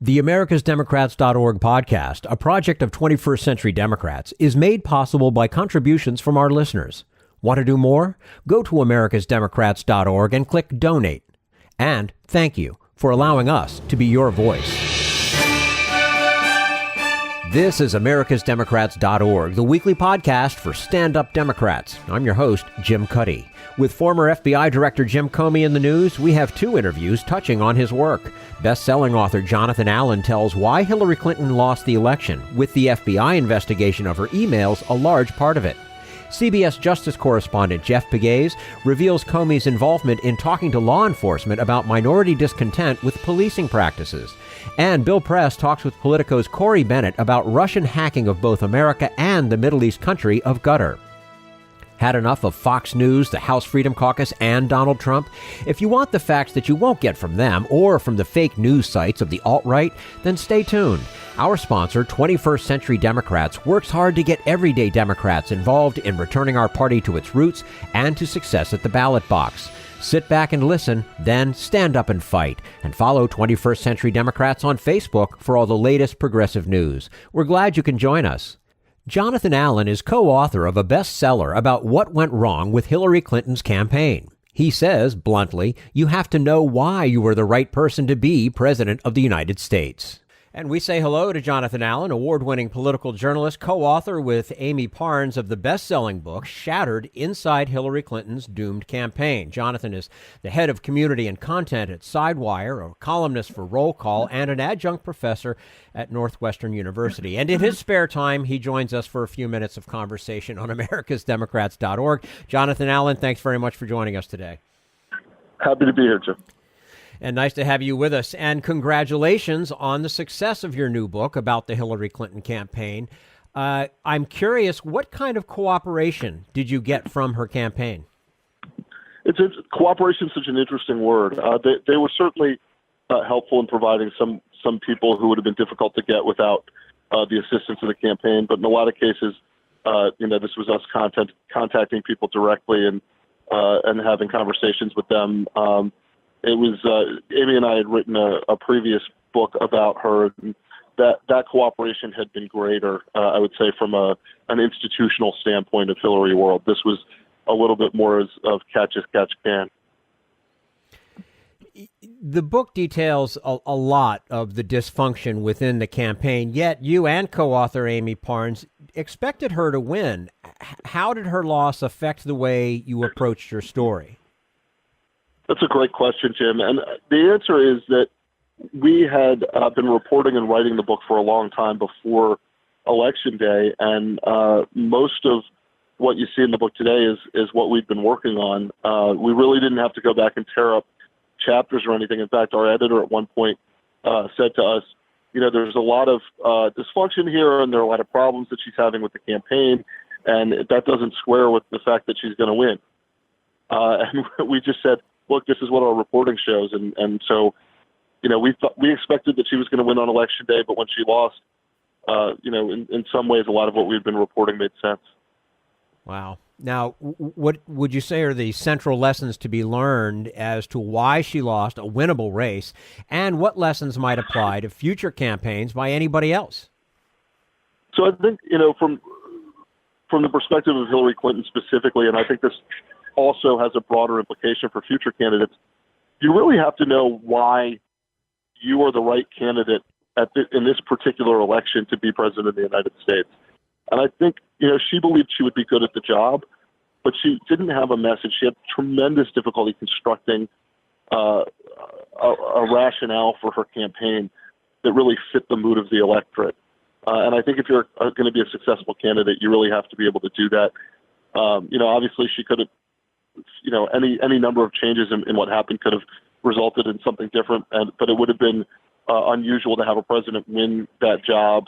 The AmericasDemocrats.org podcast, a project of 21st Century Democrats, is made possible by contributions from our listeners. Want to do more? Go to AmericasDemocrats.org and click Donate. And thank you for allowing us to be your voice. This is AmericasDemocrats.org, the weekly podcast for stand-up Democrats. I'm your host, Jim Cuddy. With former FBI Director Jim Comey in the news, we have two interviews touching on his work. Best-selling author Jonathan Allen tells why Hillary Clinton lost the election, with the FBI investigation of her emails a large part of it. CBS Justice correspondent Jeff Pegues reveals Comey's involvement in talking to law enforcement about minority discontent with policing practices. And Bill Press talks with Politico's Corey Bennett about Russian hacking of both America and the Middle East country of Qatar. Had enough of Fox News, the House Freedom Caucus, and Donald Trump? If you want the facts that you won't get from them or from the fake news sites of the alt-right, then stay tuned. Our sponsor, 21st Century Democrats, works hard to get everyday Democrats involved in returning our party to its roots and to success at the ballot box. Sit back and listen, then stand up and fight. And follow 21st Century Democrats on Facebook for all the latest progressive news. We're glad you can join us. Jonathan Allen is co-author of a bestseller about what went wrong with Hillary Clinton's campaign. He says, bluntly, you have to know why you were the right person to be President of the United States. And we say hello to Jonathan Allen, award-winning political journalist, co-author with Amy Parnes of the best-selling book, Shattered: Inside Hillary Clinton's Doomed Campaign. Jonathan is the head of community and content at Sidewire, a columnist for Roll Call, and an adjunct professor at Northwestern University. And in his spare time, he joins us for a few minutes of conversation on AmericasDemocrats.org. Jonathan Allen, thanks very much for joining us today. Happy to be here, Jim. And nice to have you with us. And congratulations on the success of your new book about the Hillary Clinton campaign. I'm curious, what kind of cooperation did you get from her campaign? Cooperation is such an interesting word. They were certainly helpful in providing some people who would have been difficult to get without the assistance of the campaign. But in a lot of cases, this was us contacting people directly and having conversations with them. It was Amy and I had written a previous book about her. And that cooperation had been greater, I would say, from an institutional standpoint of Hillary world. This was a little bit more of catch as catch can. The book details a lot of the dysfunction within the campaign, yet you and co-author Amy Parnes expected her to win. How did her loss affect the way you approached your story? That's a great question, Jim. And the answer is that we had been reporting and writing the book for a long time before Election Day. And most of what you see in the book today is what we've been working on. We really didn't have to go back and tear up chapters or anything. In fact, our editor at one point said to us, there's a lot of dysfunction here and there are a lot of problems that she's having with the campaign. And that doesn't square with the fact that she's going to win. And we just said, look, this is what our reporting shows. And so, we expected that she was going to win on Election Day, but when she lost, in some ways, a lot of what we've been reporting made sense. Wow. Now, what would you say are the central lessons to be learned as to why she lost a winnable race, and what lessons might apply to future campaigns by anybody else? So I think, from the perspective of Hillary Clinton specifically, and I think this also has a broader implication for future candidates, you really have to know why you are the right candidate in this particular election to be president of the United States. And I think, she believed she would be good at the job, but she didn't have a message. She had tremendous difficulty constructing a rationale for her campaign that really fit the mood of the electorate. And I think if you're going to be a successful candidate, you really have to be able to do that. Obviously she could have, any number of changes in what happened could have resulted in something different, but it would have been unusual to have a president win that job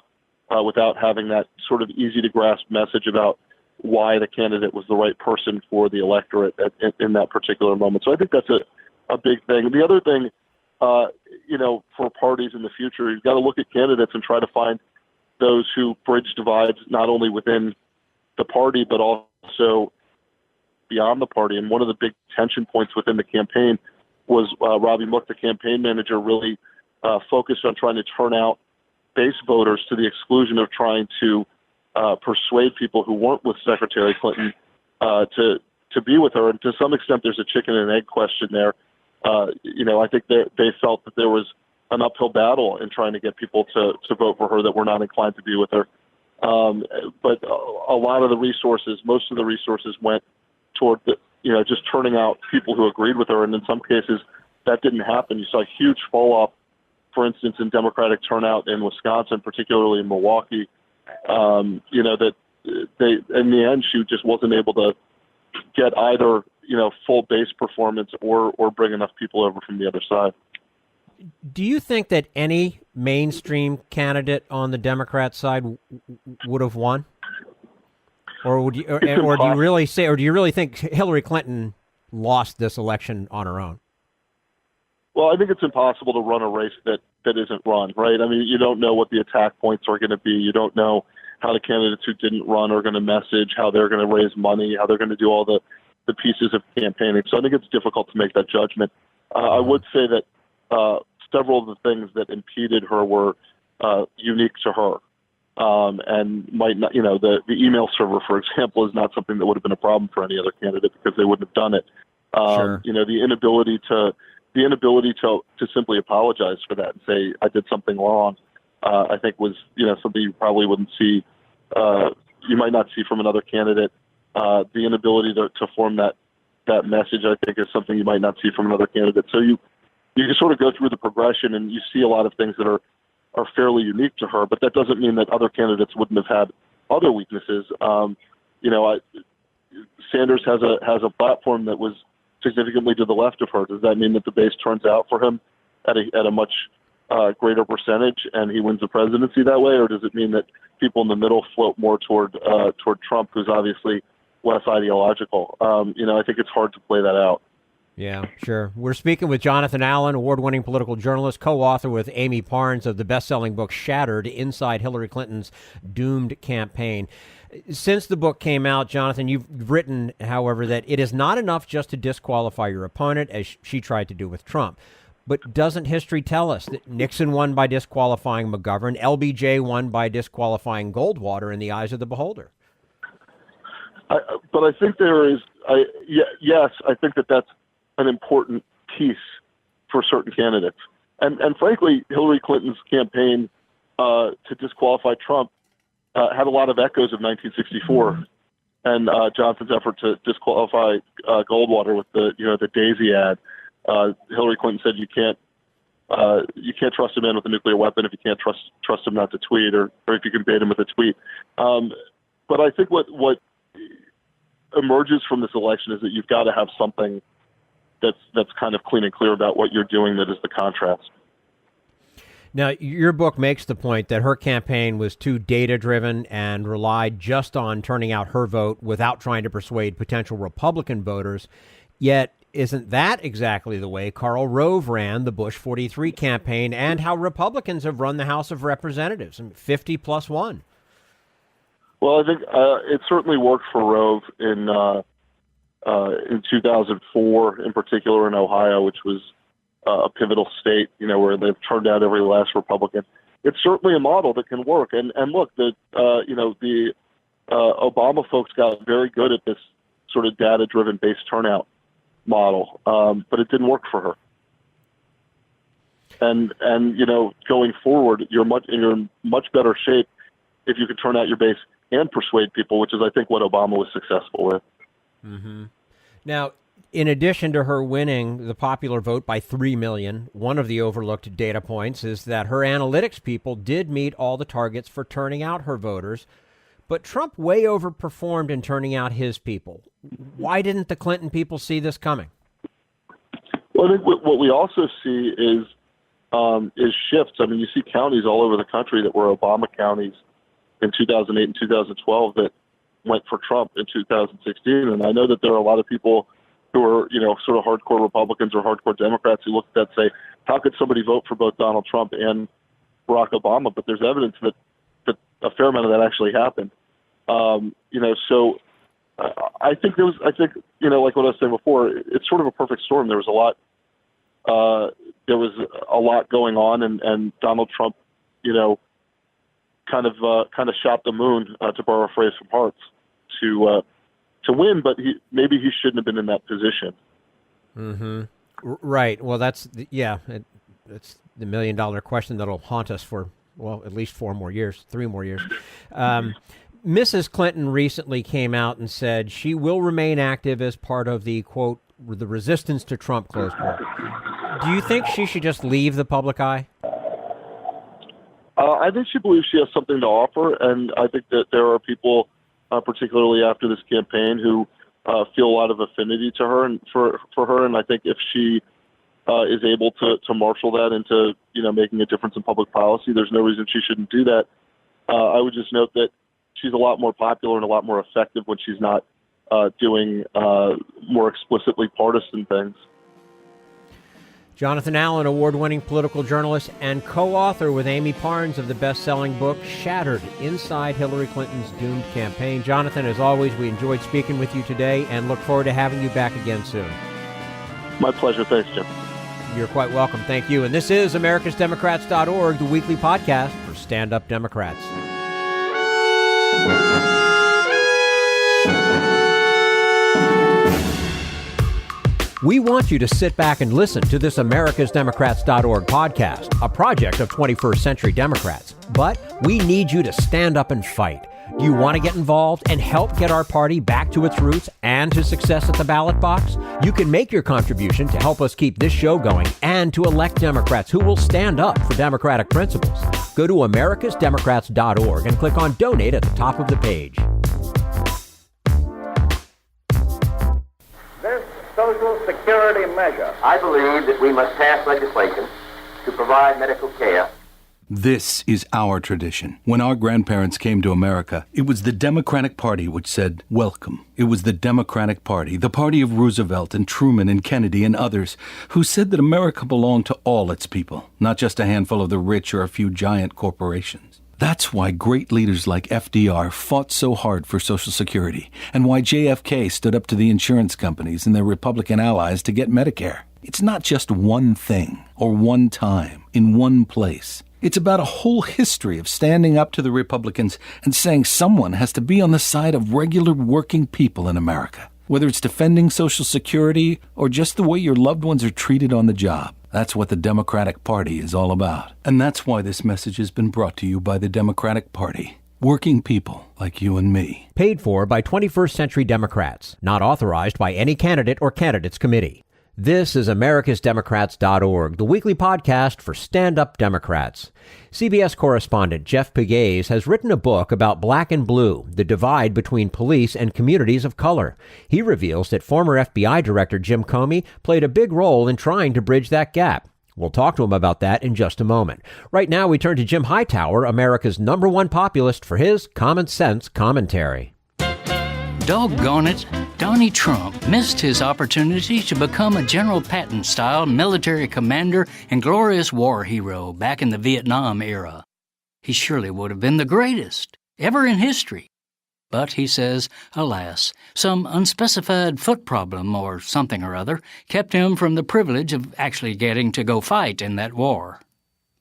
without having that sort of easy to grasp message about why the candidate was the right person for the electorate in that particular moment. So I think that's a big thing. The other thing, for parties in the future, you've got to look at candidates and try to find those who bridge divides not only within the party, but also beyond the party. And one of the big tension points within the campaign was Robbie Mook, the campaign manager, really focused on trying to turn out base voters to the exclusion of trying to persuade people who weren't with Secretary Clinton to be with her. And to some extent, there's a chicken and egg question there. I think they felt that there was an uphill battle in trying to get people to vote for her that were not inclined to be with her. But a lot of the resources, most of the resources went toward just turning out people who agreed with her. And in some cases, that didn't happen. You saw a huge fall off, for instance, in Democratic turnout in Wisconsin, particularly in Milwaukee. That in the end, she just wasn't able to get either, full base performance or bring enough people over from the other side. Do you think that any mainstream candidate on the Democrat side would have won? Or do you really think Hillary Clinton lost this election on her own? Well, I think it's impossible to run a race that isn't run, right? I mean, you don't know what the attack points are going to be. You don't know how the candidates who didn't run are going to message, how they're going to raise money, how they're going to do all the pieces of campaigning. So I think it's difficult to make that judgment. I would say that several of the things that impeded her were unique to her. And might not, the email server, for example, is not something that would have been a problem for any other candidate because they wouldn't have done it. Sure. The inability to simply apologize for that and say I did something wrong, I think was something you probably wouldn't see. You might not see from another candidate. The inability to form that message, I think, is something you might not see from another candidate. So you can sort of go through the progression and you see a lot of things that are fairly unique to her, but that doesn't mean that other candidates wouldn't have had other weaknesses. Sanders has a platform that was significantly to the left of her. Does that mean that the base turns out for him at a much greater percentage and he wins the presidency that way, or does it mean that people in the middle float more toward Trump, who's obviously less ideological? I think it's hard to play that out. Yeah, sure. We're speaking with Jonathan Allen, award-winning political journalist, co-author with Amy Parnes of the best-selling book Shattered, Inside Hillary Clinton's Doomed Campaign. Since the book came out, Jonathan, you've written, however, that it is not enough just to disqualify your opponent, as she tried to do with Trump. But doesn't history tell us that Nixon won by disqualifying McGovern, LBJ won by disqualifying Goldwater in the eyes of the beholder? But I think there is, yes, I think that's an important piece for certain candidates. And frankly, Hillary Clinton's campaign to disqualify Trump had a lot of echoes of 1964 and Johnson's effort to disqualify Goldwater with the Daisy ad. Hillary Clinton said you can't trust a man with a nuclear weapon if you can't trust him not to tweet, or if you can bait him with a tweet. But I think what emerges from this election is that you've got to have something that's kind of clean and clear about what you're doing that is the contrast. Now, your book makes the point that her campaign was too data-driven and relied just on turning out her vote without trying to persuade potential Republican voters. Yet, isn't that exactly the way Karl Rove ran the Bush 43 campaign and how Republicans have run the House of Representatives, 50+1? Well, I think it certainly worked for Rove in 2004, in particular in Ohio, which was a pivotal state, where they've turned out every last Republican. It's certainly a model that can work. And look, the Obama folks got very good at this sort of data-driven base turnout model, but it didn't work for her. And going forward, you're in much better shape if you can turn out your base and persuade people, which is, I think, what Obama was successful with. Mm-hmm. Now, in addition to her winning the popular vote by 3 million, one of the overlooked data points is that her analytics people did meet all the targets for turning out her voters. But Trump way overperformed in turning out his people. Why didn't the Clinton people see this coming? Well, I think what we also see is shifts. I mean, you see counties all over the country that were Obama counties in 2008 and 2012 that went for Trump in 2016. And I know that there are a lot of people who are, sort of hardcore Republicans or hardcore Democrats who look at that and say, how could somebody vote for both Donald Trump and Barack Obama? But there's evidence that a fair amount of that actually happened. So I think like what I was saying before, it's sort of a perfect storm. There was a lot there was a lot going on, and Donald Trump, kind of shot the moon, to borrow a phrase from Hearts, to win. But maybe he shouldn't have been in that position. Mm-hmm. Right. Well, it's the $1 million question that'll haunt us for, at least 3 more years. Mrs. Clinton recently came out and said she will remain active as part of the, quote, the resistance to Trump, close quote. Do you think she should just leave the public eye? I think she believes she has something to offer, and I think that there are people, particularly after this campaign, who feel a lot of affinity to her and for her. And I think if she is able to marshal that into making a difference in public policy, there's no reason she shouldn't do that. I would just note that she's a lot more popular and a lot more effective when she's not doing more explicitly partisan things. Jonathan Allen, award-winning political journalist and co-author with Amy Parnes of the best-selling book Shattered: Inside Hillary Clinton's Doomed Campaign. Jonathan, as always, we enjoyed speaking with you today and look forward to having you back again soon. My pleasure. Thanks, Jim. You're quite welcome. Thank you. And this is AmericasDemocrats.org, the weekly podcast for stand-up Democrats. We want you to sit back and listen to this AmericasDemocrats.org podcast, a project of 21st Century Democrats. But we need you to stand up and fight. Do you want to get involved and help get our party back to its roots and to success at the ballot box? You can make your contribution to help us keep this show going and to elect Democrats who will stand up for democratic principles. Go to AmericasDemocrats.org and click on Donate at the top of the page. Social Security measure. I believe that we must pass legislation to provide medical care. This is our tradition. When our grandparents came to America, it was the Democratic Party which said, welcome. It was the Democratic Party, the party of Roosevelt and Truman and Kennedy and others, who said that America belonged to all its people, not just a handful of the rich or a few giant corporations. That's why great leaders like FDR fought so hard for Social Security, and why JFK stood up to the insurance companies and their Republican allies to get Medicare. It's not just one thing, or one time, in one place. It's about a whole history of standing up to the Republicans and saying someone has to be on the side of regular working people in America, whether it's defending Social Security or just the way your loved ones are treated on the job. That's what the Democratic Party is all about. And that's why this message has been brought to you by the Democratic Party. Working people like you and me. Paid for by 21st Century Democrats. Not authorized by any candidate or candidates committee. This is AmericasDemocrats.org, the weekly podcast for stand-up Democrats. CBS correspondent Jeff Pegues has written a book about Black and Blue, the divide between police and communities of color. He reveals that former FBI Director Jim Comey played a big role in trying to bridge that gap. We'll talk to him about that in just a moment. Right now, we turn to Jim Hightower, America's #1 populist, for his common sense commentary. Doggone it, Donnie Trump missed his opportunity to become a General Patton-style military commander and glorious war hero back in the Vietnam era. He surely would have been the greatest ever in history. But, he says, alas, some unspecified foot problem or something or other kept him from the privilege of actually getting to go fight in that war.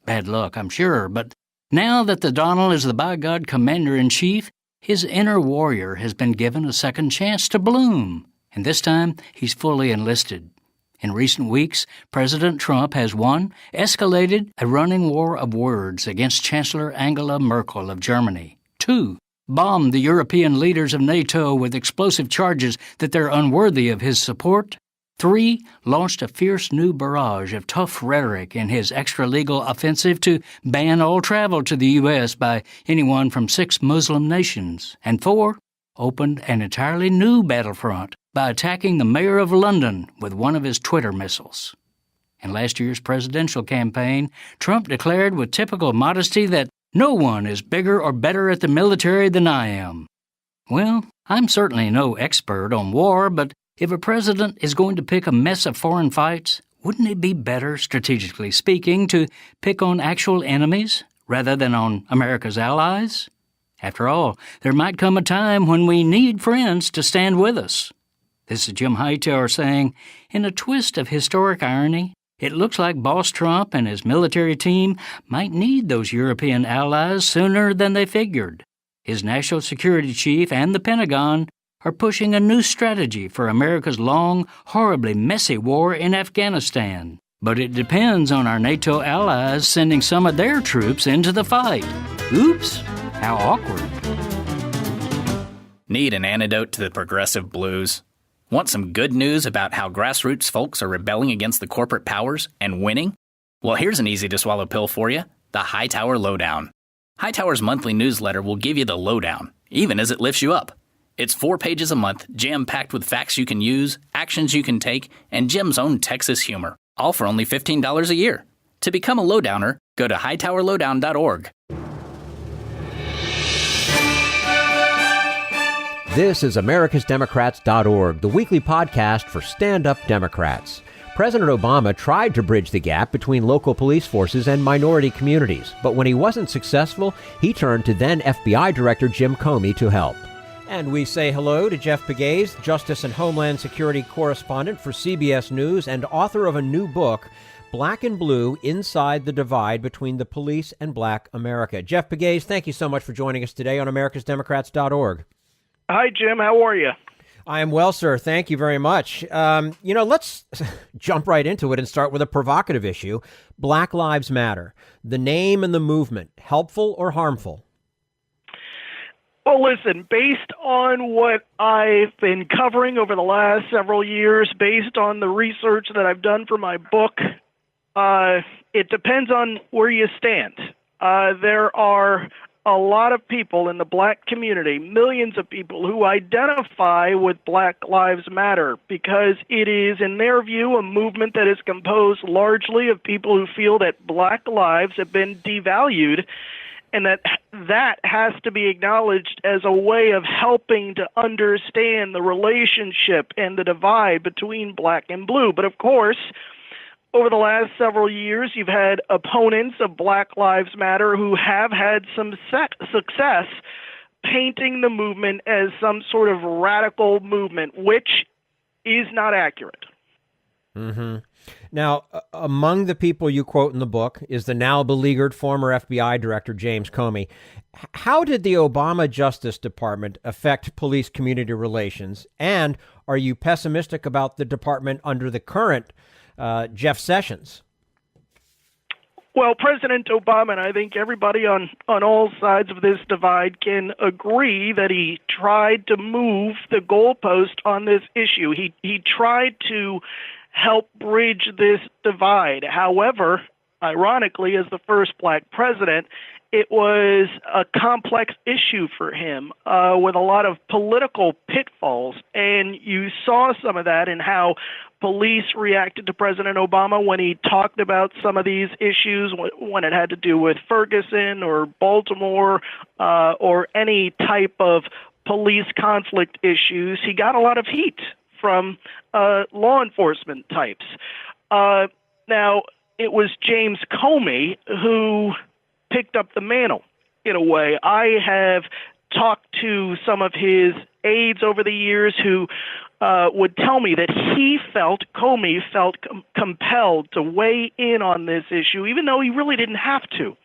Bad luck, I'm sure, but now that the Donald is the by-God commander-in-chief, his inner warrior has been given a second chance to bloom, and this time he's fully enlisted. In recent weeks, President Trump has, 1, escalated a running war of words against Chancellor Angela Merkel of Germany, 2, bombed the European leaders of NATO with explosive charges that they're unworthy of his support, 3, launched a fierce new barrage of tough rhetoric in his extra-legal offensive to ban all travel to the U.S. by anyone from 6 Muslim nations. And 4, opened an entirely new battlefront by attacking the mayor of London with one of his Twitter missiles. In last year's presidential campaign, Trump declared with typical modesty that no one is bigger or better at the military than I am. Well, I'm certainly no expert on war, but if a president is going to pick a mess of foreign fights, wouldn't it be better, strategically speaking, to pick on actual enemies rather than on America's allies? After all, there might come a time when we need friends to stand with us. This is Jim Hightower saying, in a twist of historic irony, It looks like Boss Trump and his military team might need those European allies sooner than they figured. His national security chief and the Pentagon are pushing a new strategy for America's long, horribly messy war in Afghanistan. But it depends on our NATO allies sending some of their troops into the fight. Oops, how awkward. Need an antidote to the progressive blues? Want some good news about how grassroots folks are rebelling against the corporate powers and winning? Well, here's an easy-to-swallow pill for you, the Hightower Lowdown. Hightower's monthly newsletter will give you the lowdown, even as it lifts you up. It's 4 pages a month, jam-packed with facts you can use, actions you can take, and Jim's own Texas humor, all for only $15 a year. To become a lowdowner, go to hightowerlowdown.org. This is americasdemocrats.org, the weekly podcast for stand-up Democrats. President Obama tried to bridge the gap between local police forces and minority communities, but when he wasn't successful, he turned to then FBI Director Jim Comey to help. And we say hello to Jeff Pegues, Justice and Homeland Security correspondent for CBS News and author of a new book, Black and Blue, Inside the Divide Between the Police and Black America. Jeff Pegues, thank you so much for joining us today on americasdemocrats.org. Hi, Jim. How are you? I am well, sir. Thank you very much. Let's jump right into it and start with a provocative issue. Black Lives Matter. The name and the movement, helpful or harmful? Well, listen, based on what I've been covering over the last several years, based on the research that I've done for my book, it depends on where you stand. There are a lot of people in the black community, millions of people, who identify with Black Lives Matter because it is, in their view, a movement that is composed largely of people who feel that black lives have been devalued, and that has to be acknowledged as a way of helping to understand the relationship and the divide between black and blue. But of course, over the last several years, you've had opponents of Black Lives Matter who have had some success painting the movement as some sort of radical movement, which is not accurate. Mm-hmm. Now, among the people you quote in the book is the now beleaguered former FBI Director James Comey. How did the Obama Justice Department affect police community relations? And are you pessimistic about the department under the current Jeff Sessions? Well, President Obama, and I think everybody on all sides of this divide can agree that he tried to move the goalpost on this issue. He tried to help bridge this divide. However, ironically, as the first black president, it was a complex issue for him with a lot of political pitfalls. And you saw some of that in how police reacted to President Obama when he talked about some of these issues, when it had to do with Ferguson or Baltimore or any type of police conflict issues. He got a lot of heat from law enforcement types. Now, it was James Comey who picked up the mantle in a way. I have talked to some of his aides over the years who would tell me that Comey felt compelled to weigh in on this issue, even though he really didn't have to.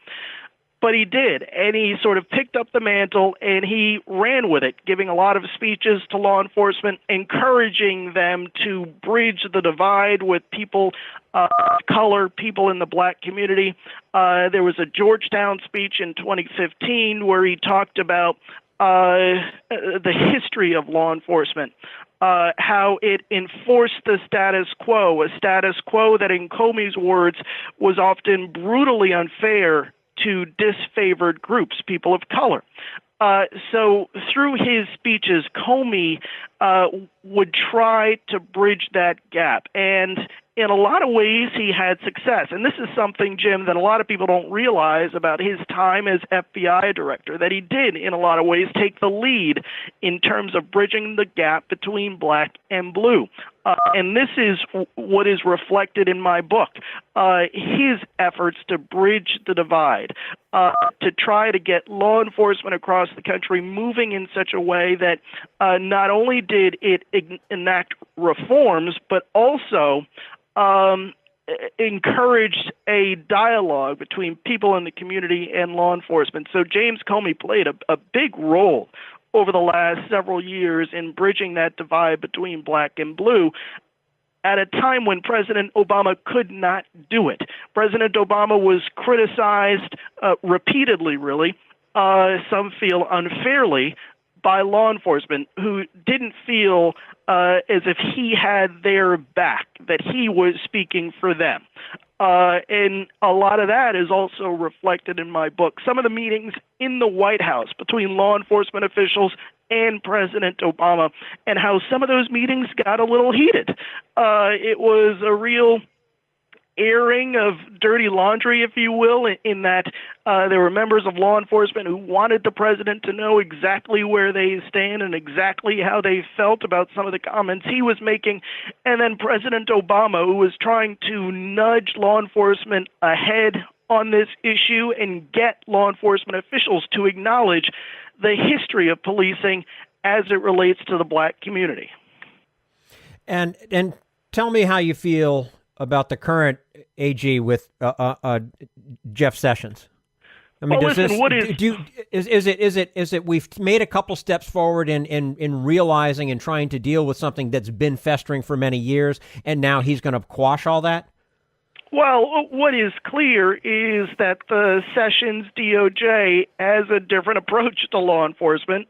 But he did, and he sort of picked up the mantle and he ran with it, giving a lot of speeches to law enforcement, encouraging them to bridge the divide with people of color, people in the black community. There was a Georgetown speech in 2015 where he talked about the history of law enforcement, how it enforced the status quo, a status quo that, in Comey's words, was often brutally unfair to disfavored groups, people of color. So through his speeches, Comey would try to bridge that gap. And in a lot of ways, he had success. And this is something, Jim, that a lot of people don't realize about his time as FBI director, that he did, in a lot of ways, take the lead in terms of bridging the gap between black and blue. And this is what is reflected in my book, his efforts to bridge the divide, to try to get law enforcement across the country moving in such a way that not only did it enact reforms, but also encouraged a dialogue between people in the community and law enforcement. So James Comey played a big role over the last several years in bridging that divide between black and blue at a time when President Obama could not do it. President Obama was criticized repeatedly, really, some feel unfairly, by law enforcement who didn't feel as if he had their back, that he was speaking for them. And a lot of that is also reflected in my book. Some of the meetings in the White House between law enforcement officials and President Obama, and how some of those meetings got a little heated. It was a real airing of dirty laundry, if you will, in that there were members of law enforcement who wanted the president to know exactly where they stand and exactly how they felt about some of the comments he was making. And then President Obama, who was trying to nudge law enforcement ahead on this issue and get law enforcement officials to acknowledge the history of policing as it relates to the black community. And tell me how you feel about the current AG with Jeff Sessions. I mean, well, is it we've made a couple steps forward in realizing and trying to deal with something that's been festering for many years, and now he's going to quash all that? Well, what is clear is that the Sessions DOJ has a different approach to law enforcement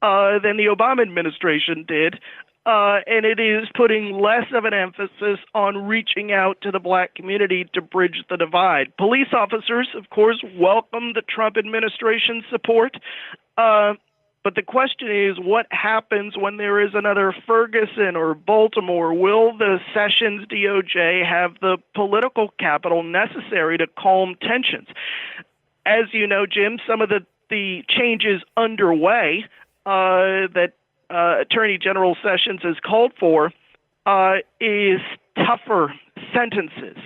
than the Obama administration did. And it is putting less of an emphasis on reaching out to the black community to bridge the divide. Police officers, of course, welcome the Trump administration's support. But the question is, what happens when there is another Ferguson or Baltimore? Will the Sessions DOJ have the political capital necessary to calm tensions? As you know, Jim, some of the changes underway that Attorney General Sessions has called for is tougher sentences,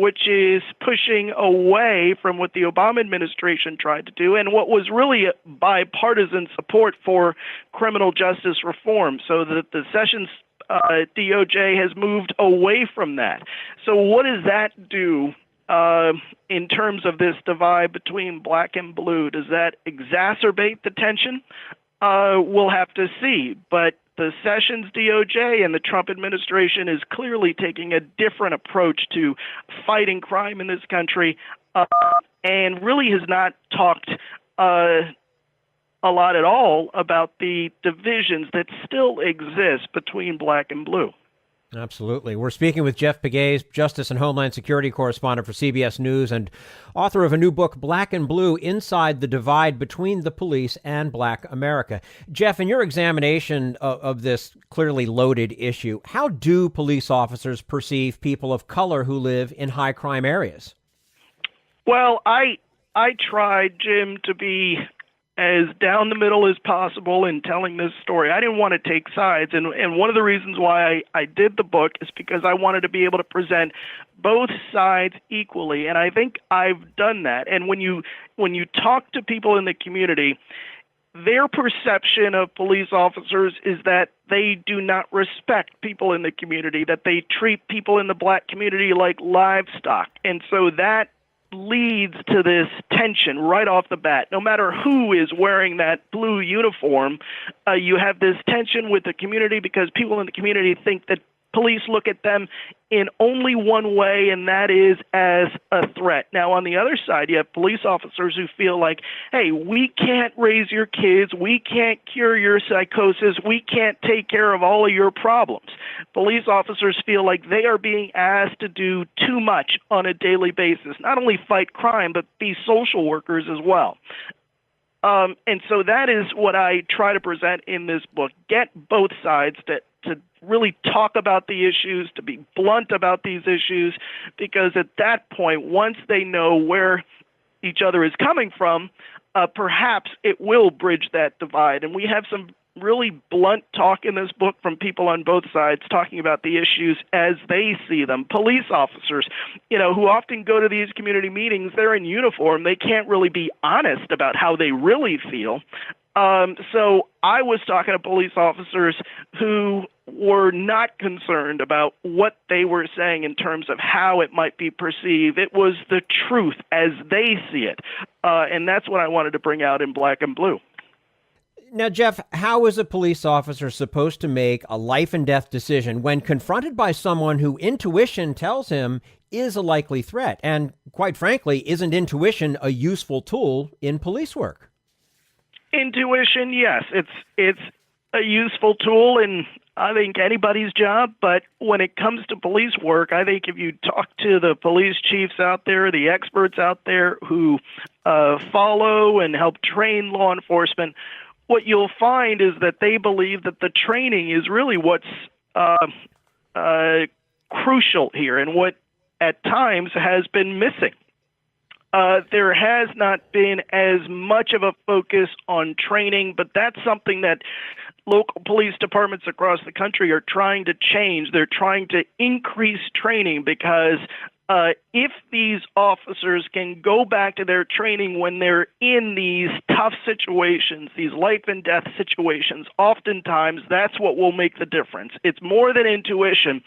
which is pushing away from what the Obama administration tried to do and what was really bipartisan support for criminal justice reform, so that the Sessions DOJ has moved away from that. So what does that do in terms of this divide between black and blue? Does that exacerbate the tension? We'll have to see. But the Sessions DOJ and the Trump administration is clearly taking a different approach to fighting crime in this country and really has not talked a lot at all about the divisions that still exist between black and blue. Absolutely. We're speaking with Jeff Pegues, Justice and Homeland Security correspondent for CBS News and author of a new book, Black and Blue, Inside the Divide Between the Police and Black America. Jeff, in your examination of this clearly loaded issue, how do police officers perceive people of color who live in high crime areas? Well, I tried, Jim, to be as down the middle as possible in telling this story. I didn't want to take sides, and one of the reasons why I did the book is because I wanted to be able to present both sides equally, and I think I've done that. And when you talk to people in the community, their perception of police officers is that they do not respect people in the community, that they treat people in the black community like livestock, and so that leads to this tension right off the bat. No matter who is wearing that blue uniform, you have this tension with the community because people in the community think that police look at them in only one way, and that is as a threat. Now, on the other side, you have police officers who feel like, hey, we can't raise your kids, we can't cure your psychosis, we can't take care of all of your problems. Police officers feel like they are being asked to do too much on a daily basis, not only fight crime, but be social workers as well. And so that is what I try to present in this book. Get both sides to really talk about the issues, to be blunt about these issues, because at that point, once they know where each other is coming from, perhaps it will bridge that divide. And we have some really blunt talk in this book from people on both sides talking about the issues as they see them. Police officers, who often go to these community meetings, they're in uniform. They can't really be honest about how they really feel. So I was talking to police officers who were not concerned about what they were saying in terms of how it might be perceived. It was the truth as they see it. And that's what I wanted to bring out in Black and Blue. Now, Jeff, how is a police officer supposed to make a life and death decision when confronted by someone who intuition tells him is a likely threat? And quite frankly, isn't intuition a useful tool in police work? Intuition, yes. It's a useful tool in, I think, anybody's job. But when it comes to police work, I think if you talk to the police chiefs out there, the experts out there who follow and help train law enforcement, what you'll find is that they believe that the training is really what's crucial here and what at times has been missing. There has not been as much of a focus on training, but that's something that local police departments across the country are trying to change. They're trying to increase training because if these officers can go back to their training when they're in these tough situations, these life and death situations, oftentimes that's what will make the difference. It's more than intuition.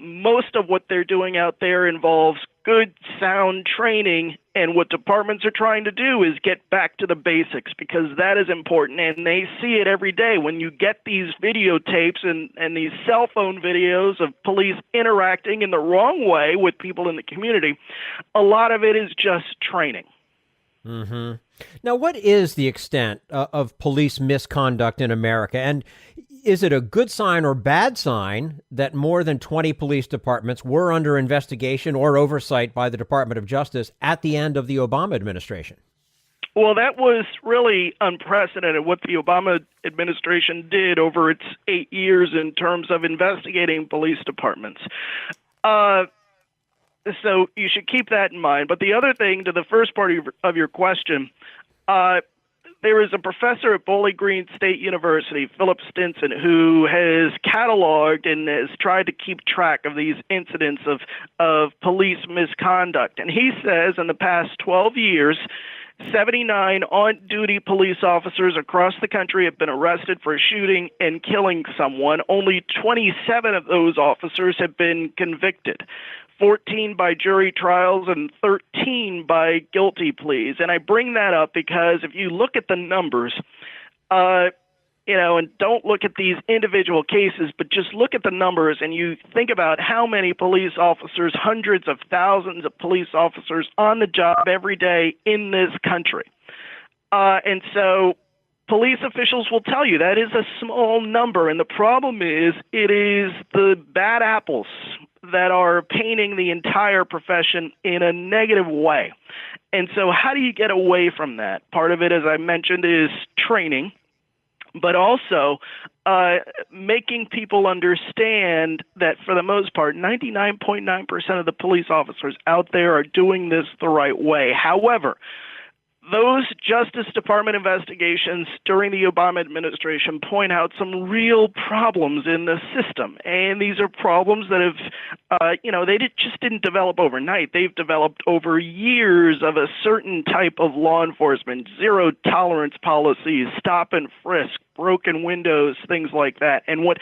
Most of what they're doing out there involves good, sound training, and what departments are trying to do is get back to the basics because that is important, and they see it every day. When you get these videotapes and these cell phone videos of police interacting in the wrong way with people in the community, a lot of it is just training. Mm-hmm. Now, what is the extent of police misconduct in America? And is it a good sign or bad sign that more than 20 police departments were under investigation or oversight by the Department of Justice at the end of the Obama administration? Well, that was really unprecedented what the Obama administration did over its 8 years in terms of investigating police departments. So you should keep that in mind. But the other thing, to the first part of your question, there is a professor at Bowling Green State University, Philip Stinson, who has cataloged and has tried to keep track of these incidents of police misconduct. And he says in the past 12 years, 79 on-duty police officers across the country have been arrested for shooting and killing someone. Only 27 of those officers have been convicted. 14 by jury trials and 13 by guilty pleas. And I bring that up because if you look at the numbers, and don't look at these individual cases, but just look at the numbers and you think about how many police officers, hundreds of thousands of police officers on the job every day in this country. And so police officials will tell you that is a small number. And the problem is it is the bad apples that are painting the entire profession in a negative way. And so how do you get away from that? Part of it, as I mentioned, is training, but also making people understand that for the most part, 99.9% of the police officers out there are doing this the right way. However, those Justice Department investigations during the Obama administration point out some real problems in the system. And these are problems that have, they just didn't develop overnight. They've developed over years of a certain type of law enforcement, zero tolerance policies, stop and frisk, broken windows, things like that. And what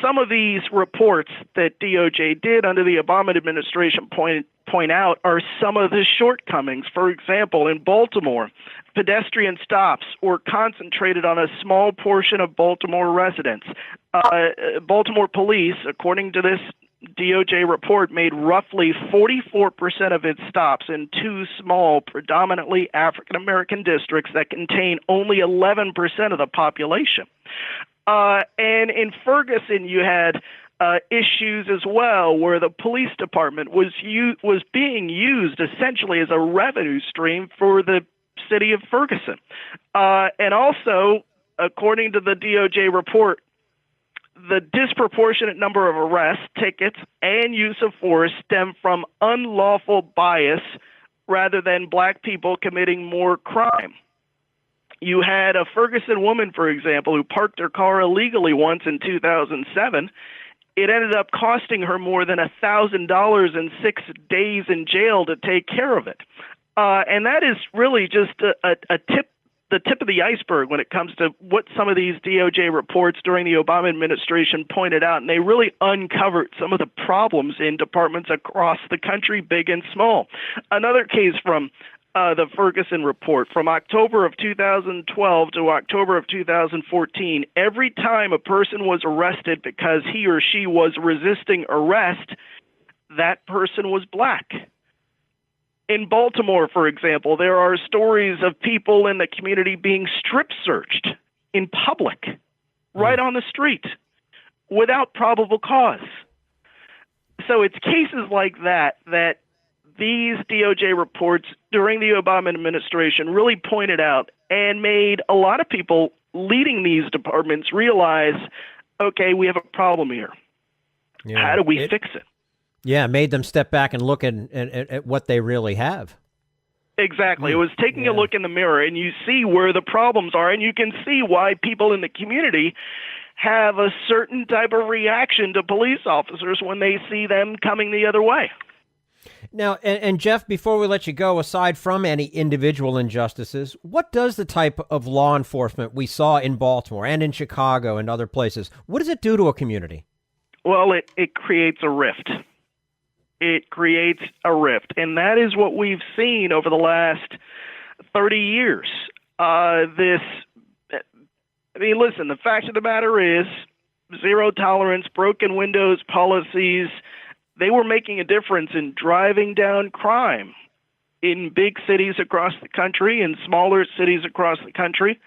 some of these reports that DOJ did under the Obama administration point out are some of the shortcomings. For example, in Baltimore, pedestrian stops were concentrated on a small portion of Baltimore residents. Baltimore police, according to this DOJ report, made roughly 44% of its stops in two small, predominantly African-American districts that contain only 11% of the population. And in Ferguson, you had issues as well, where the police department was being used essentially as a revenue stream for the city of Ferguson. And also, according to the DOJ report, the disproportionate number of arrests, tickets, and use of force stem from unlawful bias rather than black people committing more crime. You had a Ferguson woman, for example, who parked her car illegally once in 2007. It ended up costing her more than $1,000 and 6 days in jail to take care of it. And that is really just a tip the tip of the iceberg when it comes to what some of these DOJ reports during the Obama administration pointed out, and they really uncovered some of the problems in departments across the country, big and small. Another case from the Ferguson report, from October of 2012 to October of 2014, every time a person was arrested because he or she was resisting arrest, that person was black. In Baltimore, for example, there are stories of people in the community being strip searched in public, right on the street, without probable cause. So it's cases like that these DOJ reports during the Obama administration really pointed out and made a lot of people leading these departments realize, okay, we have a problem here. Yeah. How do we fix it? Yeah, made them step back and look at what they really have. Exactly. It was taking a look in the mirror, and you see where the problems are, and you can see why people in the community have a certain type of reaction to police officers when they see them coming the other way. Now, and Jeff, before we let you go, aside from any individual injustices, what does the type of law enforcement we saw in Baltimore and in Chicago and other places, what does it do to a community? Well, it creates a rift. It creates a rift, and that is what we've seen over the last 30 years. Listen, the fact of the matter is zero tolerance, broken windows policies, they were making a difference in driving down crime in big cities across the country and smaller cities across the country.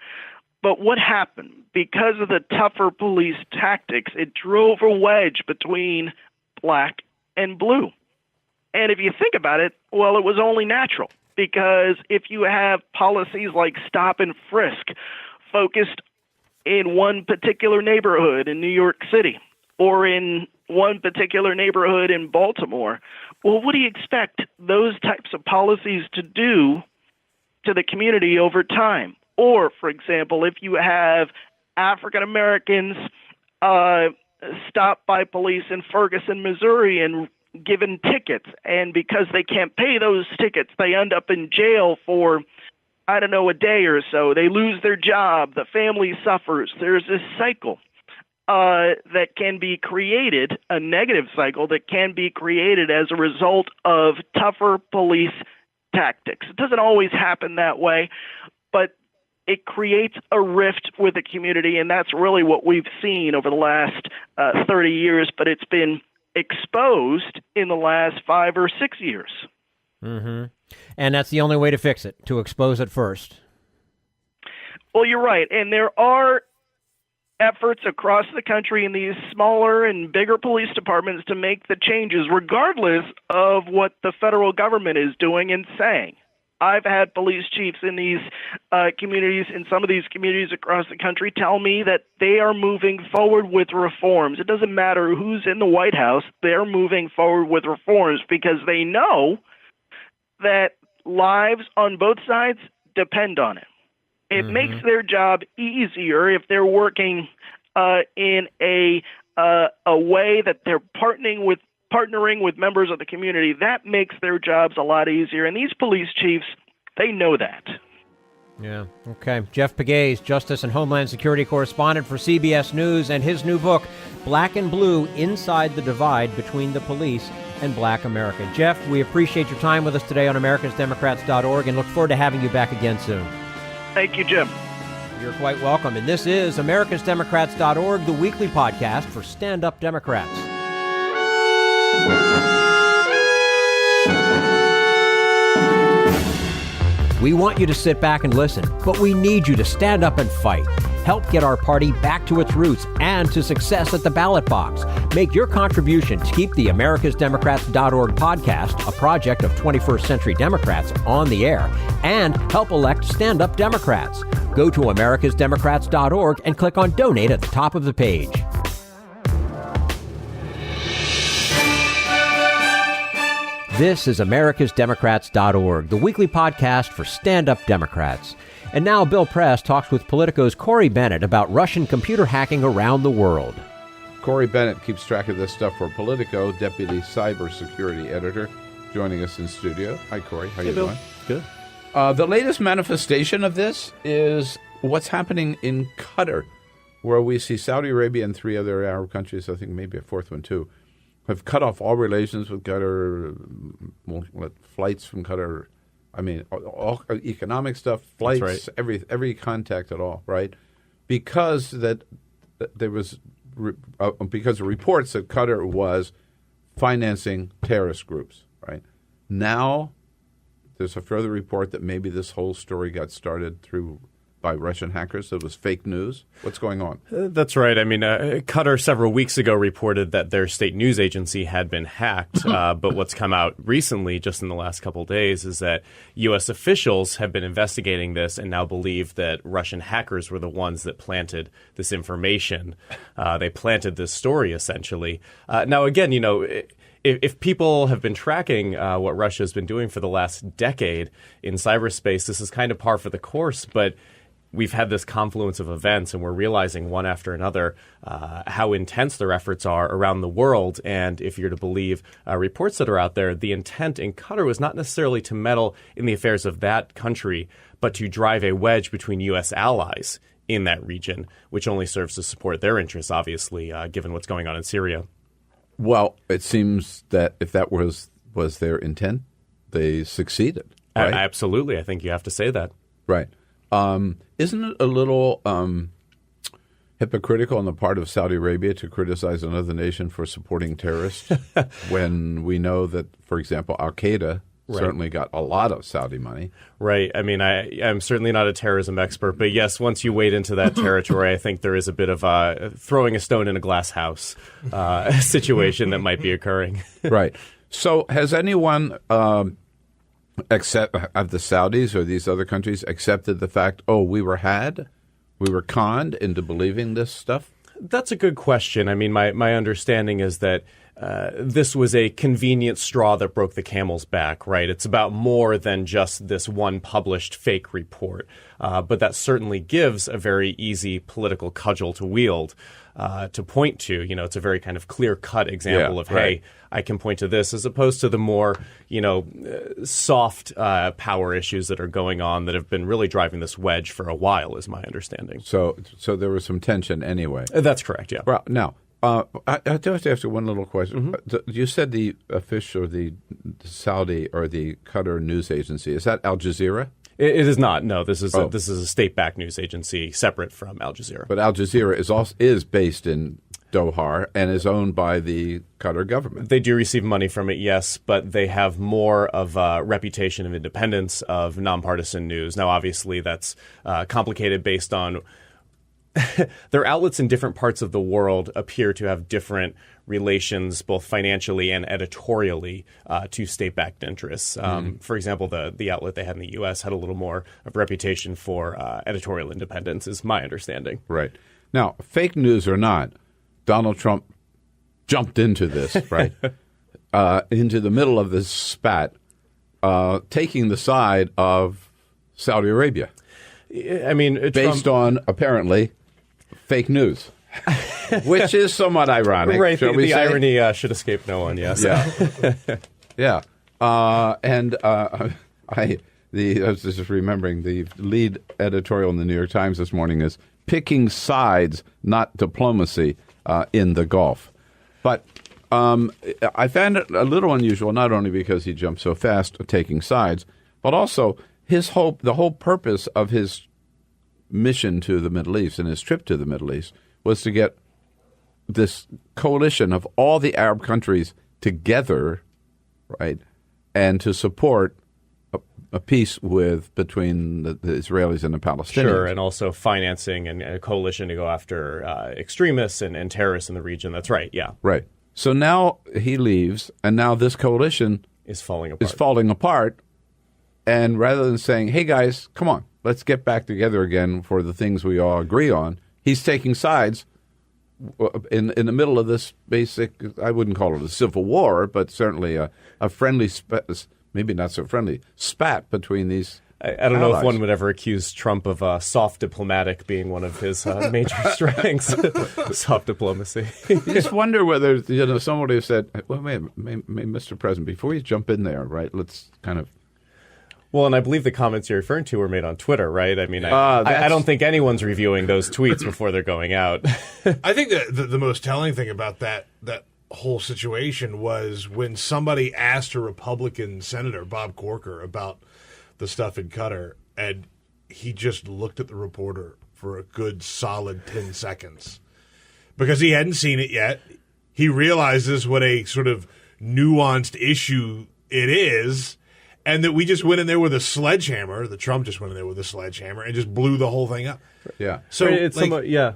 But what happened? Because of the tougher police tactics, it drove a wedge between black and blue. And if you think about it, well, it was only natural, because if you have policies like stop and frisk focused in one particular neighborhood in New York City or in one particular neighborhood in Baltimore, well, what do you expect those types of policies to do to the community over time? Or, for example, if you have African Americans stopped by police in Ferguson, Missouri, and given tickets, and because they can't pay those tickets, they end up in jail for, a day or so. They lose their job. The family suffers. There's this cycle that can be created, a negative cycle that can be created as a result of tougher police tactics. It doesn't always happen that way, but it creates a rift with the community, and that's really what we've seen over the last 30 years, but it's been exposed in the last 5 or 6 years. Mm-hmm. And that's the only way to fix it, to expose it first. Well, you're right. And there are efforts across the country in these smaller and bigger police departments to make the changes, regardless of what the federal government is doing and saying. I've had police chiefs in these communities, in some of these communities across the country, tell me that they are moving forward with reforms. It doesn't matter who's in the White House, they're moving forward with reforms because they know that lives on both sides depend on it. It makes their job easier if they're working in a way that they're partnering with members of the community. That makes their jobs a lot easier. And these police chiefs, they know that. Yeah. Okay. Jeff Pegues, Justice and Homeland Security correspondent for CBS News, and his new book, Black and Blue: Inside the Divide Between the Police and Black America. Jeff, we appreciate your time with us today on americasdemocrats.org and look forward to having you back again soon. Thank you, Jim. You're quite welcome. And this is americasdemocrats.org, the weekly podcast for stand-up Democrats. We want you to sit back and listen, but we need you to stand up and fight. Help get our party back to its roots and to success at the ballot box. Make your contribution to keep the americasdemocrats.org podcast, a project of 21st Century Democrats, on the air, and help elect stand-up Democrats. Go to americasdemocrats.org and click on Donate at the top of the page. This is americasdemocrats.org, the weekly podcast for stand-up Democrats. And now Bill Press talks with Politico's Corey Bennett about Russian computer hacking around the world. Corey Bennett keeps track of this stuff for Politico, deputy cybersecurity editor, joining us in studio. Hi, Corey. How you doing? Good. The latest manifestation of this is what's happening in Qatar, where we see Saudi Arabia and 3 other Arab countries, I think maybe a fourth one too, have cut off all relations with Qatar, flights from Qatar. I mean, all economic stuff, flights, That's right. every contact at all, right? Because there was because of reports that Qatar was financing terrorist groups, right? Now there's a further report that maybe this whole story got started by Russian hackers. It was fake news. What's going on? That's right. I mean, Qatar several weeks ago reported that their state news agency had been hacked. But what's come out recently, just in the last couple of days, is that U.S. officials have been investigating this and now believe that Russian hackers were the ones that planted this information. They planted this story, essentially. Now, again, if people have been tracking what Russia has been doing for the last decade in cyberspace, this is kind of par for the course. But we've had this confluence of events, and we're realizing one after another how intense their efforts are around the world. And if you're to believe reports that are out there, the intent in Qatar was not necessarily to meddle in the affairs of that country, but to drive a wedge between U.S. allies in that region, which only serves to support their interests, obviously, given what's going on in Syria. Well, it seems that if that was their intent, they succeeded. Right? Absolutely. I think you have to say that. Right. Isn't it a little hypocritical on the part of Saudi Arabia to criticize another nation for supporting terrorists when we know that, for example, Al-Qaeda certainly got a lot of Saudi money? Right. I mean, I'm certainly not a terrorism expert, but yes, once you wade into that territory, I think there is a bit of throwing a stone in a glass house situation that might be occurring. Right. So has anyone except of the Saudis or these other countries accepted the fact, we were conned into believing this stuff? That's a good question. I mean, my understanding is that this was a convenient straw that broke the camel's back, right? It's about more than just this one published fake report. But that certainly gives a very easy political cudgel to wield, to point to. It's a very kind of clear-cut example of, hey, I can point to this, as opposed to the more, soft power issues that are going on that have been really driving this wedge for a while, is my understanding. So there was some tension anyway. That's correct, yeah. Well, now, I do have to ask you one little question. Mm-hmm. You said the official, the Saudi or the Qatar news agency, is that Al Jazeera? It is not. No, this is a state-backed news agency separate from Al Jazeera. But Al Jazeera is based in Doha and is owned by the Qatar government. They do receive money from it, yes, but they have more of a reputation of independence, of nonpartisan news. Now, obviously, that's complicated based on their outlets in different parts of the world appear to have different relations, both financially and editorially, to state-backed interests. For example, the outlet they had in the U.S. had a little more of a reputation for editorial independence, is my understanding. Right. Now, fake news or not, Donald Trump jumped into this, right? Into the middle of this spat, taking the side of Saudi Arabia. I mean, based on, apparently, fake news, which is somewhat ironic. Right, the irony should escape no one, yes. Yeah. Yeah. I was just remembering the lead editorial in the New York Times this morning is picking sides, not diplomacy, in the Gulf. But I found it a little unusual, not only because he jumped so fast taking sides, but also the whole purpose of his mission to the Middle East and his trip to the Middle East was to get this coalition of all the Arab countries together, right, and to support a peace between the Israelis and the Palestinians. Sure, and also financing and a coalition to go after extremists and terrorists in the region. That's right, yeah. Right. So now he leaves, and now this coalition is falling apart. And rather than saying, hey, guys, come on, let's get back together again for the things we all agree on, he's taking sides in the middle of this basic, I wouldn't call it a civil war, but certainly a friendly, maybe not so friendly, spat between these I don't know if one would ever accuse Trump of soft diplomatic being one of his major strengths, soft diplomacy. You just wonder whether somebody said, well, Mr. President, before you jump in there, right, let's kind of Well, and I believe the comments you're referring to were made on Twitter, right? I mean, I don't think anyone's reviewing those tweets before they're going out. I think that the most telling thing about that whole situation was when somebody asked a Republican senator, Bob Corker, about the stuff in Qatar, and he just looked at the reporter for a good solid 10 seconds because he hadn't seen it yet. He realizes what a sort of nuanced issue it is, and that we just went in there with a sledgehammer. The Trump just went in there with a sledgehammer and just blew the whole thing up. Yeah. So it's like, yeah.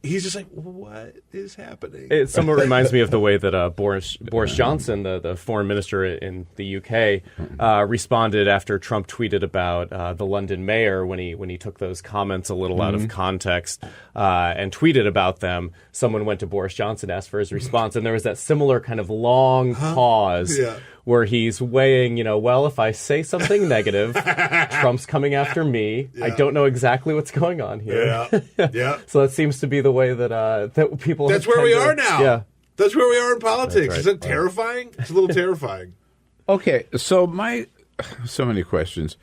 He's just like, what is happening? It somewhat reminds me of the way that Boris Johnson, the foreign minister in the UK, responded after Trump tweeted about the London mayor when he took those comments a little out of context and tweeted about them. Someone went to Boris Johnson, asked for his response, and there was that similar kind of long pause where he's weighing, well, if I say something negative, Trump's coming after me. I don't know exactly what's going on here. Yeah. So that seems to be the way that people. That's where we are now. Yeah. That's where we are in politics. Right. Isn't that terrifying? It's a little terrifying. Okay, so so many questions.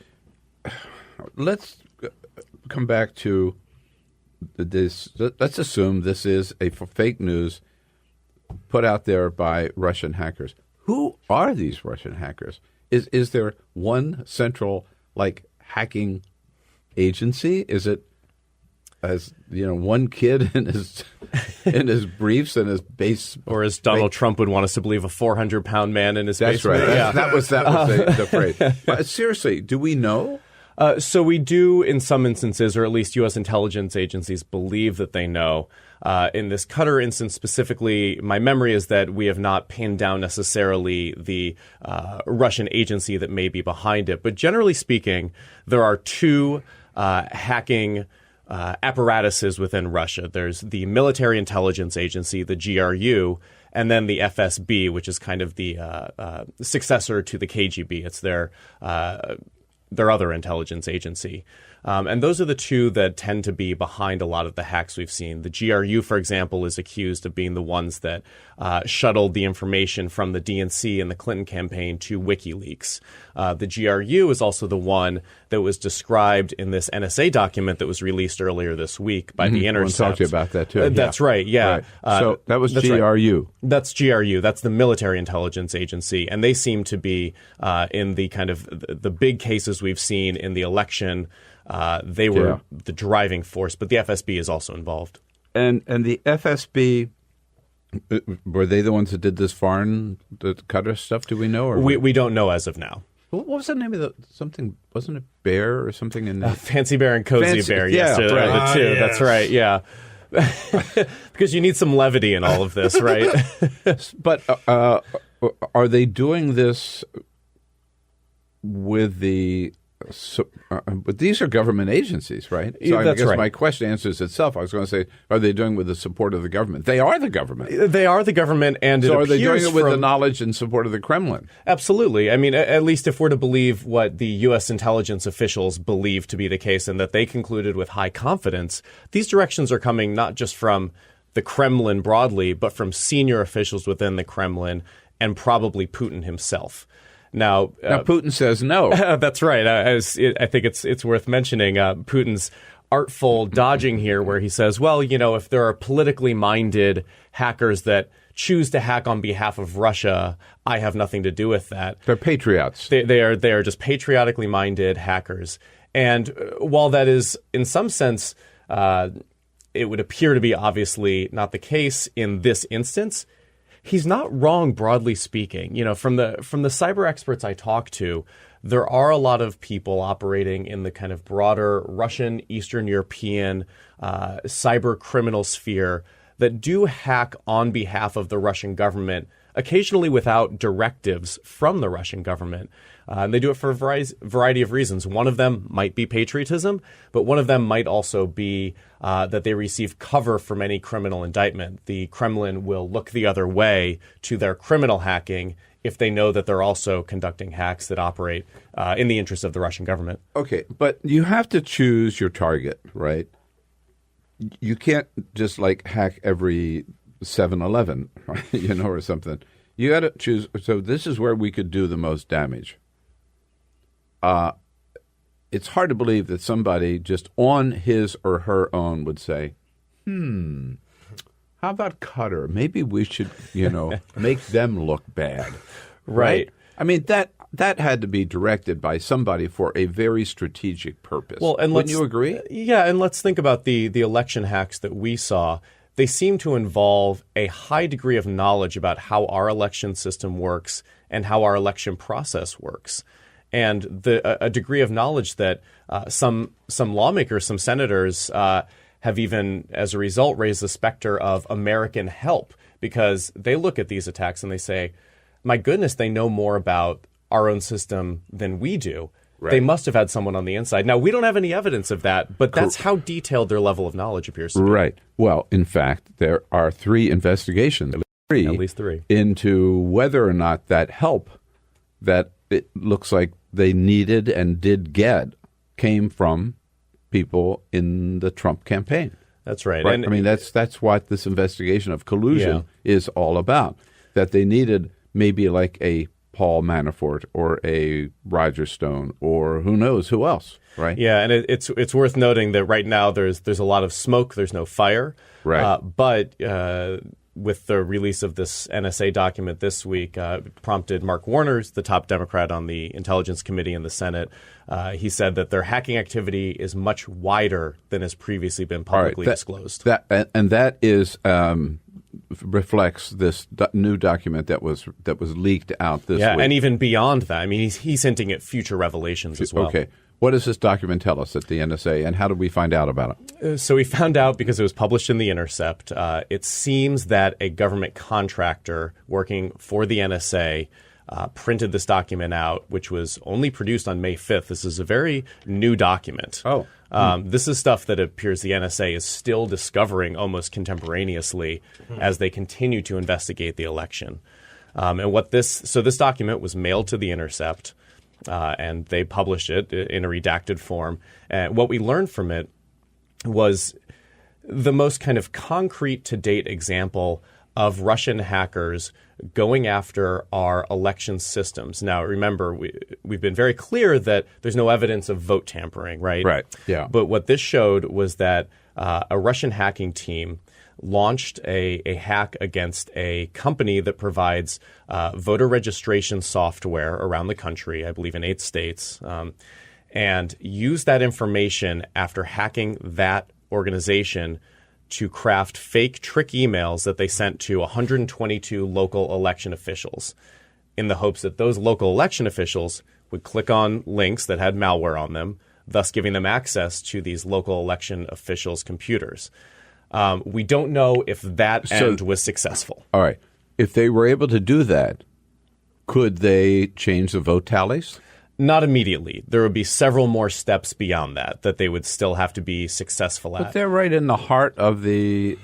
Let's come back to this. Let's assume this is a fake news put out there by Russian hackers. Who are these Russian hackers? Is there one central hacking agency? Is it one kid in his briefs and his base, or as Donald Trump would want us to believe, a 400-pound man in his That's basement? right. Yeah. That was the phrase. But seriously, do we know? So we do in some instances, or at least U.S. intelligence agencies believe that they know. In this Qatar instance specifically, my memory is that we have not pinned down necessarily the Russian agency that may be behind it. But generally speaking, there are two hacking apparatuses within Russia. There's the Military Intelligence Agency, the GRU, and then the FSB, which is kind of the successor to the KGB. It's their other intelligence agency. And those are the two that tend to be behind a lot of the hacks we've seen. The GRU, for example, is accused of being the ones that shuttled the information from the DNC and the Clinton campaign to WikiLeaks. The GRU is also the one that was described in this NSA document that was released earlier this week by The Intercept. I want to talk to you about that, too. That's right, yeah. Right. So that was GRU. Right. That's GRU. That's the Military Intelligence Agency. And they seem to be in the kind of the big cases we've seen in the election. They were the driving force, but the FSB is also involved. And the FSB, were they the ones that did this the Qatar stuff? Do we know? Or we don't know as of now. What was the name of something? Wasn't it Bear or something? In Fancy Bear and Cozy Bear. Yes, right. The two. Yes. That's right. Yeah. Because you need some levity in all of this, right? But are they doing this with the? But these are government agencies, right? So That's I guess right. my question answers itself. I was going to say, are they doing it with the support of the government? They are the government. They are the government, and So it are they doing appears it with the from- knowledge and support of the Kremlin? Absolutely. I mean, at least if we're to believe what the U.S. intelligence officials believe to be the case and that they concluded with high confidence, these directions are coming not just from the Kremlin broadly, but from senior officials within the Kremlin and probably Putin himself. Now Putin says no. That's right. I think it's worth mentioning Putin's artful dodging here, where he says, well, if there are politically minded hackers that choose to hack on behalf of Russia, I have nothing to do with that. They're patriots. They are just patriotically minded hackers. And while that is, in some sense, it would appear to be obviously not the case in this instance, he's not wrong, broadly speaking. From the cyber experts I talk to, there are a lot of people operating in the kind of broader Russian, Eastern European cyber criminal sphere that do hack on behalf of the Russian government, occasionally without directives from the Russian government. And they do it for a variety of reasons. One of them might be patriotism, but one of them might also be that they receive cover from any criminal indictment. The Kremlin will look the other way to their criminal hacking if they know that they're also conducting hacks that operate in the interest of the Russian government. Okay, but you have to choose your target, right? You can't just hack every 7-Eleven, right? Or something. You got to choose. So this is where we could do the most damage. it's hard to believe that somebody just on his or her own would say, how about Qatar? Maybe we should, make them look bad. Right? I mean, that had to be directed by somebody for a very strategic purpose. Well, and wouldn't you agree? Yeah, and let's think about the election hacks that we saw. They seem to involve a high degree of knowledge about how our election system works and how our election process works. And a degree of knowledge that some lawmakers, some senators have even, as a result, raised the specter of American help, because they look at these attacks and they say, my goodness, they know more about our own system than we do. Right. They must have had someone on the inside. Now, we don't have any evidence of that, but that's how detailed their level of knowledge appears to be. Right. Well, in fact, there are 3 investigations, at least three, into whether or not that help that it looks like they needed and did get came from people in the Trump campaign. That's right. Right? And I mean, that's what this investigation of collusion is all about, that they needed maybe like a Paul Manafort or a Roger Stone or who knows who else, right? Yeah, and it's worth noting that right now there's a lot of smoke, there's no fire. Right. But with the release of this NSA document this week, prompted Mark Warner, the top Democrat on the Intelligence Committee in the Senate. He said that their hacking activity is much wider than has previously been publicly disclosed. That is reflects this new document that was leaked out this week. Yeah, and even beyond that. I mean, he's hinting at future revelations as well. Okay. What does this document tell us at the NSA, and how did we find out about it? So we found out because it was published in The Intercept. It seems that a government contractor working for the NSA printed this document out, which was only produced on May 5th. This is a very new document. Oh. This is stuff that it appears the NSA is still discovering almost contemporaneously as they continue to investigate the election. So this document was mailed to The Intercept. And they published it in a redacted form. And what we learned from it was the most kind of concrete to date example of Russian hackers going after our election systems. Now, remember, we've been very clear that there's no evidence of vote tampering, right? Right, yeah. But what this showed was that a Russian hacking team launched a hack against a company that provides voter registration software around the country, I believe in 8 states, and used that information after hacking that organization to craft fake trick emails that they sent to 122 local election officials in the hopes that those local election officials would click on links that had malware on them, thus giving them access to these local election officials' computers. We don't know if that end was successful. All right. If they were able to do that, could they change the vote tallies? Not immediately. There would be several more steps beyond that they would still have to be successful at. But they're right in the heart of the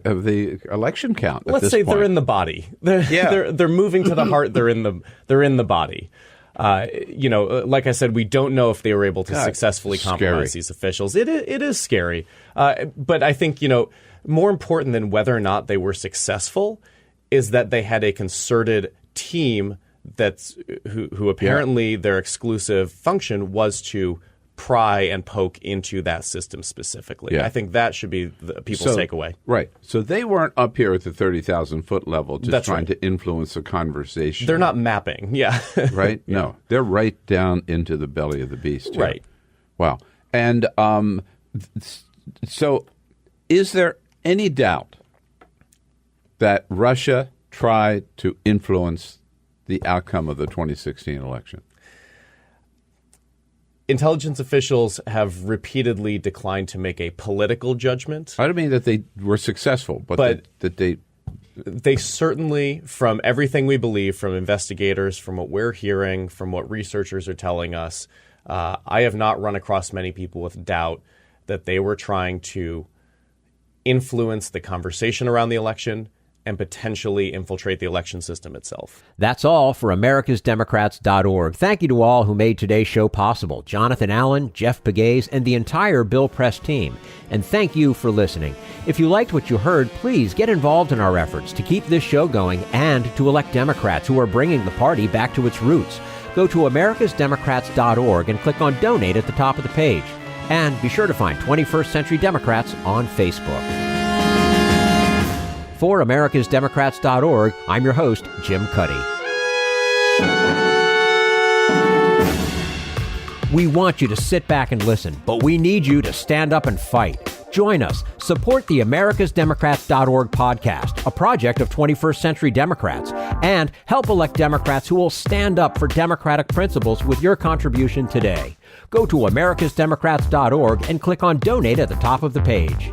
election count. Let's say they're in the body. They're moving to the heart. They're in the body. Like I said, we don't know if they were able to successfully compromise these officials. It is scary. But I think, more important than whether or not they were successful is that they had a concerted team who apparently their exclusive function was to pry and poke into that system specifically. Yeah. I think that should be the people's takeaway. Right. So they weren't up here at the 30,000-foot level just trying to influence the conversation. They're not mapping. Yeah. Right? Yeah. No. They're right down into the belly of the beast. Here. Right. Wow. And so is there any doubt that Russia tried to influence the outcome of the 2016 election? Intelligence officials have repeatedly declined to make a political judgment. I don't mean that they were successful, but that they certainly, from everything we believe, from investigators, from what we're hearing, from what researchers are telling us, I have not run across many people with doubt that they were trying to influence the conversation around the election and potentially infiltrate the election system itself. That's all for AmericasDemocrats.org. Thank you to all who made today's show possible. Jonathan Allen, Jeff Pegues, and the entire Bill Press team. And thank you for listening. If you liked what you heard, please get involved in our efforts to keep this show going and to elect Democrats who are bringing the party back to its roots. Go to americasdemocrats.org and click on Donate at the top of the page. And be sure to find 21st Century Democrats on Facebook. For americasdemocrats.org, I'm your host, Jim Cuddy. We want you to sit back and listen, but we need you to stand up and fight. Join us. Support the americasdemocrats.org podcast, a project of 21st Century Democrats, and help elect Democrats who will stand up for democratic principles with your contribution today. Go to americasdemocrats.org and click on Donate at the top of the page.